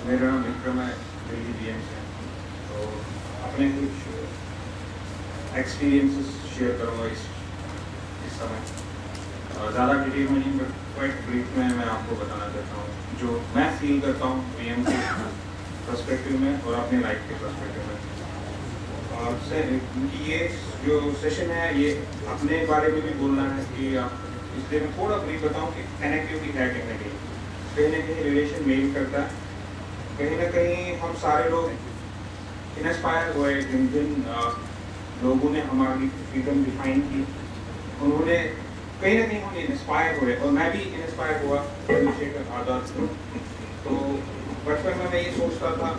मेरा नाम विक्रम है, दिल्ली बीएम से। तो अपने कुछ एक्सपीरियंसेस शेयर करूँगा इस समय। ज़्यादा डिटेल में नहीं, बट क्वाइट ब्रीफ में मैं आपको बताना चाहता हूँ जो मैं फील करता हूँ बीएम के पर्सपेक्टिव में और अपने लाइफ के पर्सपेक्टिव में। ये जो सेशन है ये अपने बारे में भी बोलना है कि आप इसलिए मैं थोड़ा ब्रीफ बताऊँ कि कनेक्टिविटी है कहीं ना कहीं रिलेशन मेल करता है। कहीं ना कहीं हम सारे लोग इंस्पायर हुए जिन लोगों ने हमारी फ्रीडम डिफाइन की, उन्होंने कहीं ना कहीं हम इंस्पायर हुए और मैं भी इंस्पायर हुआ चंद्रशेखर आज़ाद से। तो बचपन में मैं ये सोचता था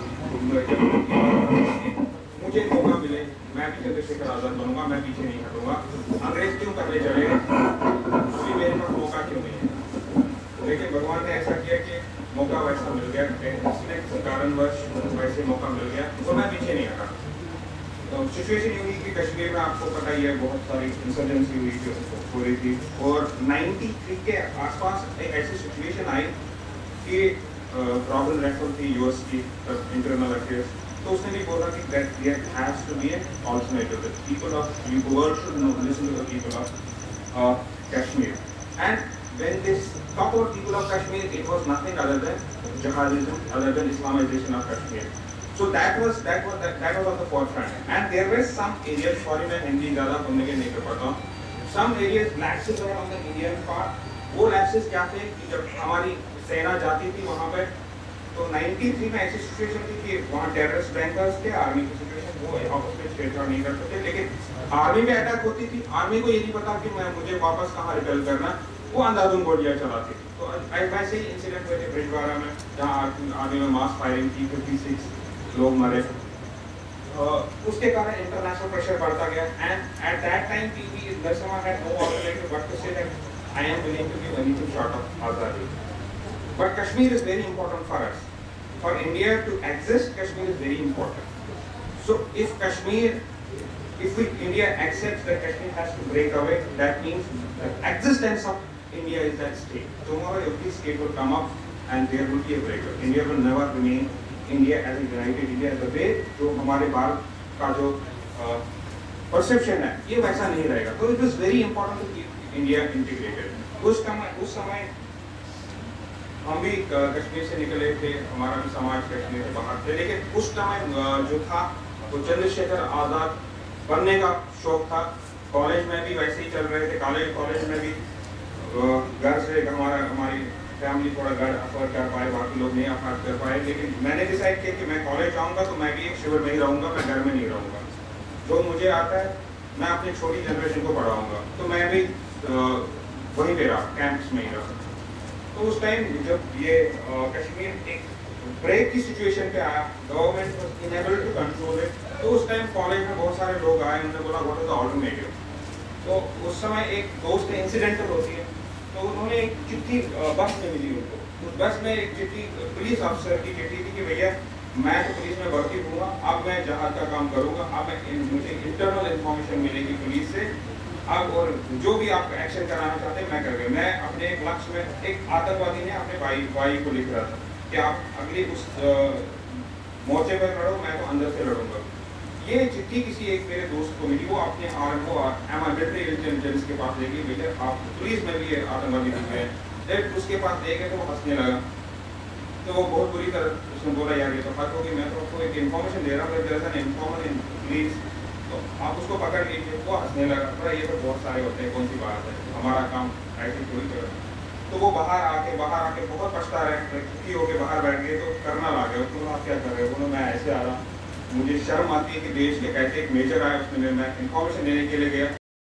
मुझे मौका मिले मैं भी चंद्रशेखर आज़ाद बनूंगा, मैं पीछे नहीं हटूंगा, अंग्रेज क्यों करने चले अभी मेरे पास मौका क्यों नहीं है। लेकिन भगवान ने ऐसा किया कि मौका वैसा मिल गया, किसी कारणवश वैसे मौका मिल गया तो मैं पीछे नहीं हटा। तो सिचुएशन ये हुई कि कश्मीर में आपको पता ही है बहुत सारी इंसर्जेंसी हुई जो हो रही थी, और 93 के आसपास एक ऐसी सिचुएशन आई कि प्रॉब्लम रेफर थी यूएस की इंटरनल अफेयर्स। तो उसने भी बोला कि there has to be an alternative. The people of the world should listen to the people of Kashmir. And when this talk about people of Kashmir, it was nothing other than jihadism, other than Islamization of Kashmir. So that was on the forefront. And there were some areas, sorry मैं हिंदी ज़्यादा बोलने नहीं कर पाता हूँ, some areas lapses were on the Indian part. वो lapses क्या थे कि जब हमारी सेना जाती थी वहाँ पे, तो 93 में ऐसी सिचुएशन थी कि वहाँ टेररिस्ट बैंकर्स थे, आर्मी की सिचुएशन, वो आपस में छेड़छाड़ नहीं करते थे, लेकिन आर्मी में अटैक होती थी, आर्मी को ये नहीं पता कि मुझे वापस कहाँ रिपेल करना, वो अंधाधुंध गोलियां चलाती थी। तो वैसे ही इंसिडेंट हुए थे ब्रिजवाड़ा में, जहाँ आर्मी में मास फायरिंग की, 56 लोग मरे। उसके कारण इंटरनेशनल प्रेशर बढ़ता गया, and at that time PV Narasimha had no alternative but to say that I am willing to give anything short of आजादी। But Kashmir is very important for us. For India to exist, Kashmir is very important. So if India accepts that Kashmir has to break away, that means the existence of India is at stake. Tomorrow every state will come up and there will be a breakup. India will never remain India as a united India the way जो हमारे भारत का जो perception है ये वैसा नहीं रहेगा। तो it is very important to keep India integrated. उस समय हम भी कश्मीर से निकले थे, हमारा भी समाज कश्मीर से बाहर थे, लेकिन उस समय जो था वो चंद्रशेखर आज़ाद बनने का शौक था। कॉलेज में भी वैसे ही चल रहे थे, कॉलेज में भी घर से हमारी फैमिली थोड़ा घर अफोर्ड कर पाए, बाकी लोग नहीं अफोर्ड कर पाए, लेकिन मैंने डिसाइड किया कि मैं कॉलेज जाऊँगा तो मैं भी एक शिविर में ही रहूँगा, मैं घर में नहीं रहूँगा। जो मुझे आता है मैं अपनी छोटी जनरेशन को पढ़ाऊँगा, तो मैं भी वहीं पे रहा, कैंप्स में ही रहा। तो उस टाइम जब ये कश्मीर एक ब्रेक की सिचुएशन पे आया, government was enable to control it, तो उस टाइम कॉलेज में बहुत सारे लोग आए, उन्होंने बोला व्हाट इज द ऑल्टरनेटिव। तो उस समय एक दोस्त इंसिडेंटल होती है, तो उन्होंने एक चिट्ठी बस में मिली उनको, उस बस में एक चिट्ठी पुलिस अफसर की चिट्ठी थी कि भैया मैं तो पुलिस में भर्ती हुआ, अब मैं जहाज का काम करूँगा, अब मुझे इंटरनल इन्फॉर्मेशन मिलेगी पुलिस से, अब और जो भी आप एक्शन कराना चाहते हैं मैं करूँगा। मैं अपने एक लक्ष्य में, एक आतंकवादी ने अपने भाई को लिख रहा था कि आप अगली उस मोर्चे पर लड़ो, मैं तो अंदर से लड़ूंगा। ये चिट्ठी किसी एक मेरे दोस्त को मिली, वो अपने मिलिट्री इंटेलिजेंस के पास लेके भैया आप पुलिस में भी आतंकवादी दिख रहे हैं, जब उसके पास ले गए तो वो हंसने लगा। तो वो बहुत बुरी तरह उसने बोला यार ये तो हद होगी, मैं तो आपको एक इन्फॉर्मेशन दे रहा हूँ, जैसा इन्फॉर्मर इन प्लीज, तो आप उसको पकड़ लीजिए। वो हंसने लगा, ये तो बहुत सारे होते हैं, कौन सी बात है, हमारा काम ऐसे थोड़ी करो। तो वो बाहर आके बहुत पछता रहे, दुखी होके बाहर बैठ गए, तो करना ला गया उसको, आप क्या कर रहे हो, बोलो मैं ऐसे आ रहा, मुझे शर्म आती है कि देश के कैसे एक मेजर आया, उसने मैं इन्फॉर्मेशन देने के लिए गया,